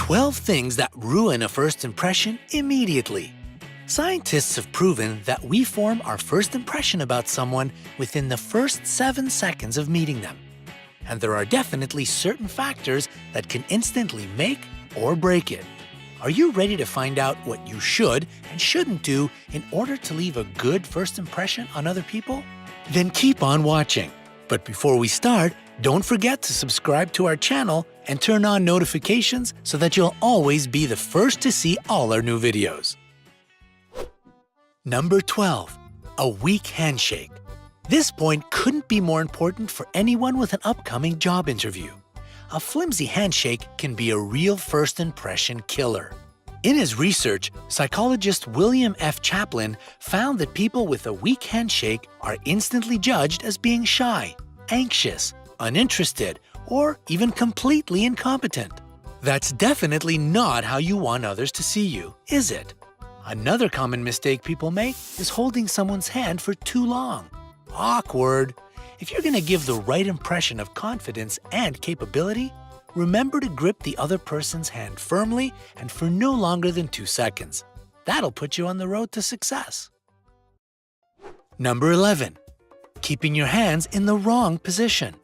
12 things that ruin a first impression immediately. Scientists have proven that we form our first impression about someone within the first 7 seconds of meeting them. And there are definitely certain factors that can instantly make or break it. Are you ready to find out what you should and shouldn't do in order to leave a good first impression on other people? Then keep on watching. But before we start, don't forget to subscribe to our channel and turn on notifications so that you'll always be the first to see all our new videos. Number 12. A weak handshake. This point couldn't be more important for anyone with an upcoming job interview. A flimsy handshake can be a real first impression killer. In his research, psychologist William F. Chaplin found that people with a weak handshake are instantly judged as being shy, anxious, uninterested, or even completely incompetent. That's definitely not how you want others to see you, is it? Another common mistake people make is holding someone's hand for too long. Awkward. If you're going to give the right impression of confidence and capability, remember to grip the other person's hand firmly and for no longer than 2 seconds. That'll put you on the road to success. Number 11. Keeping your hands in the wrong position.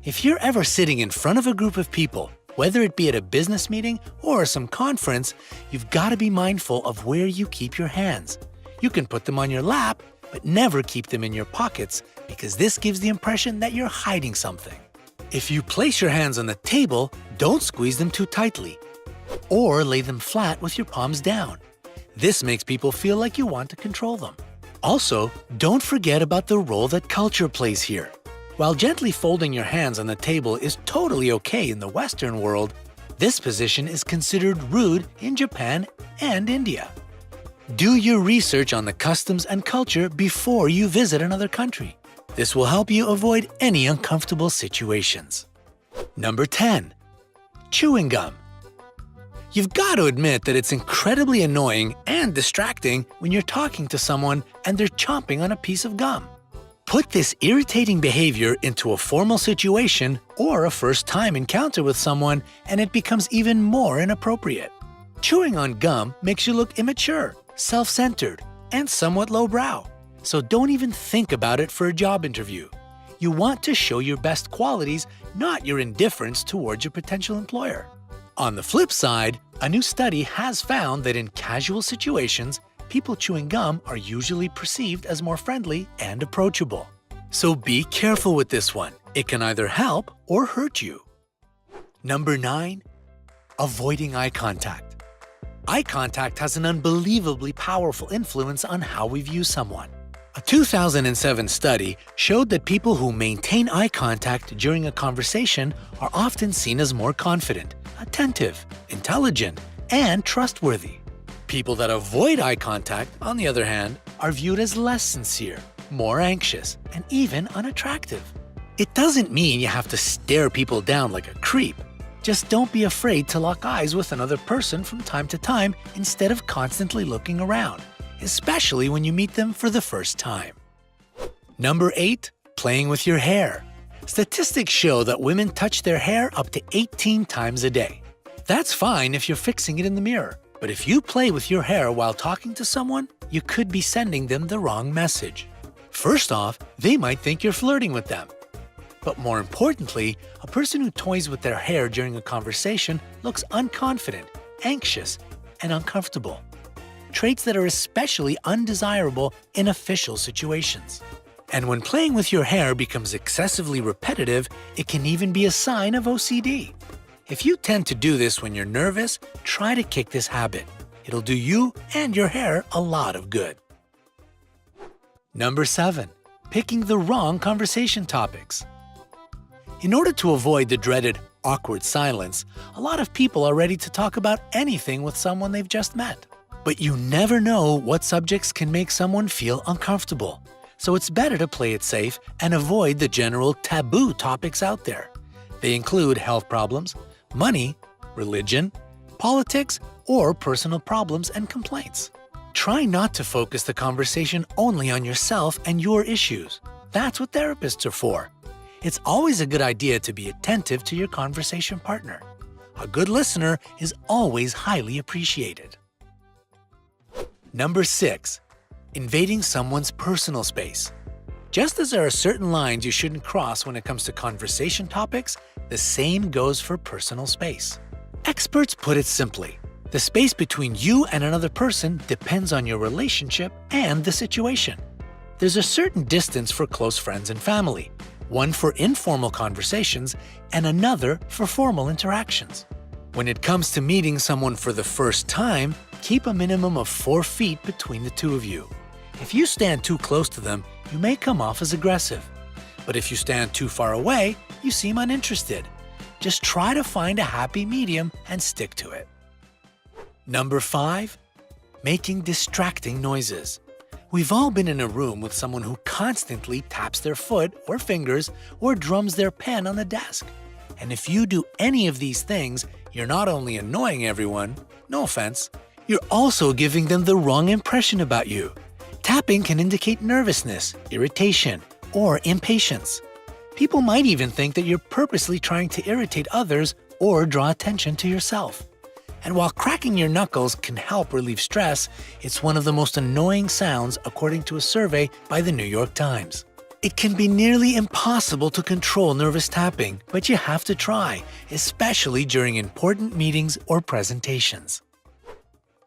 If you're ever sitting in front of a group of people, whether it be at a business meeting or some conference, you've got to be mindful of where you keep your hands. You can put them on your lap, but never keep them in your pockets because this gives the impression that you're hiding something. If you place your hands on the table, don't squeeze them too tightly or lay them flat with your palms down. This makes people feel like you want to control them. Also, don't forget about the role that culture plays here. While gently folding your hands on the table is totally okay in the Western world, this position is considered rude in Japan and India. Do your research on the customs and culture before you visit another country. This will help you avoid any uncomfortable situations. Number 10. Chewing gum. You've got to admit that it's incredibly annoying and distracting when you're talking to someone and they're chomping on a piece of gum. Put this irritating behavior into a formal situation or a first-time encounter with someone and it becomes even more inappropriate. Chewing on gum makes you look immature, self-centered, and somewhat lowbrow. So don't even think about it for a job interview. You want to show your best qualities, not your indifference towards your potential employer. On the flip side, a new study has found that in casual situations, people chewing gum are usually perceived as more friendly and approachable. So be careful with this one. It can either help or hurt you. Number 9. Avoiding eye contact. Eye contact has an unbelievably powerful influence on how we view someone. A 2007 study showed that people who maintain eye contact during a conversation are often seen as more confident, attentive, intelligent, and trustworthy. People that avoid eye contact, on the other hand, are viewed as less sincere, more anxious, and even unattractive. It doesn't mean you have to stare people down like a creep. Just don't be afraid to lock eyes with another person from time to time instead of constantly looking around, especially when you meet them for the first time. Number 8. Playing with your hair. Statistics show that women touch their hair up to 18 times a day. That's fine if you're fixing it in the mirror. But if you play with your hair while talking to someone, you could be sending them the wrong message. First off, they might think you're flirting with them. But more importantly, a person who toys with their hair during a conversation looks unconfident, anxious, and uncomfortable. Traits that are especially undesirable in official situations. And when playing with your hair becomes excessively repetitive, it can even be a sign of OCD. If you tend to do this when you're nervous, try to kick this habit. It'll do you and your hair a lot of good. Number 7. Picking the wrong conversation topics. In order to avoid the dreaded awkward silence, a lot of people are ready to talk about anything with someone they've just met. But you never know what subjects can make someone feel uncomfortable. So it's better to play it safe and avoid the general taboo topics out there. They include health problems, money, religion, politics, or personal problems and complaints. Try not to focus the conversation only on yourself and your issues. That's what therapists are for. It's always a good idea to be attentive to your conversation partner. A good listener is always highly appreciated. Number 6. Invading someone's personal space. Just as there are certain lines you shouldn't cross when it comes to conversation topics, the same goes for personal space. Experts put it simply: the space between you and another person depends on your relationship and the situation. There's a certain distance for close friends and family, one for informal conversations and another for formal interactions. When it comes to meeting someone for the first time, keep a minimum of 4 feet between the two of you. If you stand too close to them, you may come off as aggressive. But if you stand too far away, you seem uninterested. Just try to find a happy medium and stick to it. Number 5. Making distracting noises. We've all been in a room with someone who constantly taps their foot or fingers or drums their pen on the desk. And if you do any of these things, you're not only annoying everyone, no offense, you're also giving them the wrong impression about you. Tapping can indicate nervousness, irritation, or impatience. People might even think that you're purposely trying to irritate others or draw attention to yourself. And while cracking your knuckles can help relieve stress, it's one of the most annoying sounds according to a survey by the New York Times. It can be nearly impossible to control nervous tapping, but you have to try, especially during important meetings or presentations.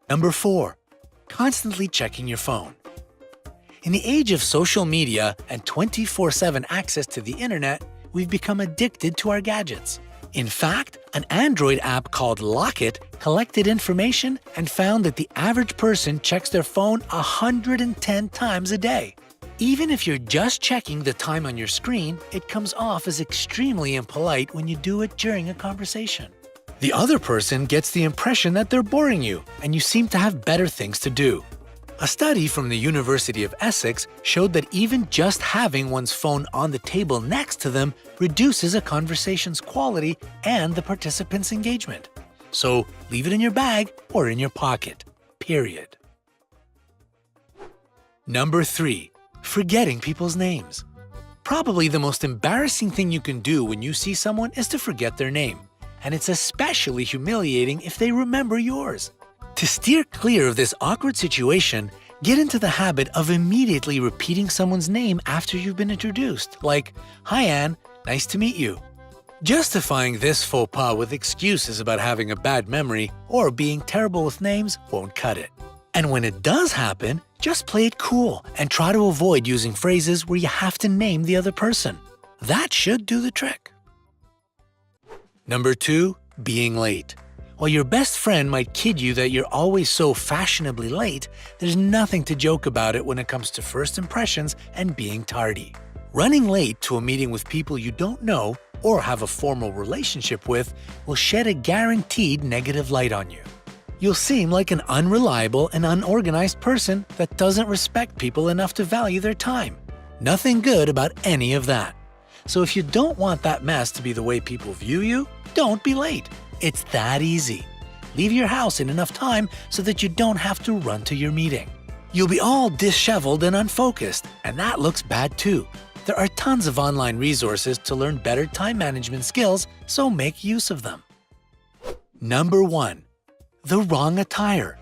Number 4. Constantly checking your phone. In the age of social media and 24/7 access to the internet, we've become addicted to our gadgets. In fact, an Android app called Lock It collected information and found that the average person checks their phone 110 times a day. Even if you're just checking the time on your screen, it comes off as extremely impolite when you do it during a conversation. The other person gets the impression that they're boring you and you seem to have better things to do. A study from the University of Essex showed that even just having one's phone on the table next to them reduces a conversation's quality and the participant's engagement. So leave it in your bag or in your pocket, period. Number 3. Forgetting people's names. Probably the most embarrassing thing you can do when you see someone is to forget their name, and it's especially humiliating if they remember yours. To steer clear of this awkward situation, get into the habit of immediately repeating someone's name after you've been introduced, like, "Hi Anne, nice to meet you." Justifying this faux pas with excuses about having a bad memory or being terrible with names won't cut it. And when it does happen, just play it cool and try to avoid using phrases where you have to name the other person. That should do the trick. Number 2. Being late. While your best friend might kid you that you're always so fashionably late, there's nothing to joke about it when it comes to first impressions and being tardy. Running late to a meeting with people you don't know or have a formal relationship with will shed a guaranteed negative light on you. You'll seem like an unreliable and unorganized person that doesn't respect people enough to value their time. Nothing good about any of that. So if you don't want that mess to be the way people view you, don't be late. It's that easy. Leave your house in enough time so that you don't have to run to your meeting. You'll be all disheveled and unfocused, and that looks bad too. There are tons of online resources to learn better time management skills, so make use of them. Number 1. The wrong attire.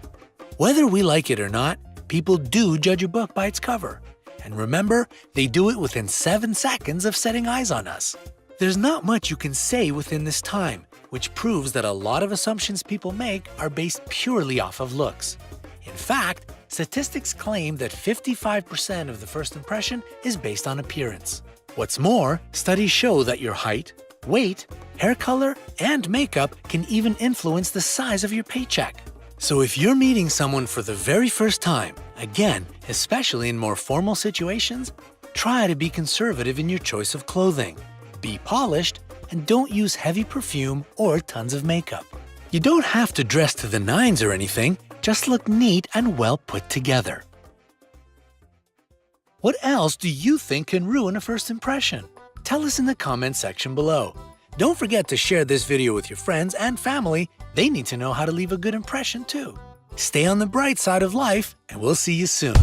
Whether we like it or not, people do judge a book by its cover. And remember, they do it within 7 seconds of setting eyes on us. There's not much you can say within this time, which proves that a lot of assumptions people make are based purely off of looks. In fact, statistics claim that 55% of the first impression is based on appearance. What's more, studies show that your height, weight, hair color, and makeup can even influence the size of your paycheck. So if you're meeting someone for the very first time, again, especially in more formal situations, try to be conservative in your choice of clothing. Be polished, and don't use heavy perfume or tons of makeup. You don't have to dress to the nines or anything, just look neat and well put together. What else do you think can ruin a first impression? Tell us in the comment section below. Don't forget to share this video with your friends and family. They need to know how to leave a good impression too. Stay on the bright side of life, and we'll see you soon.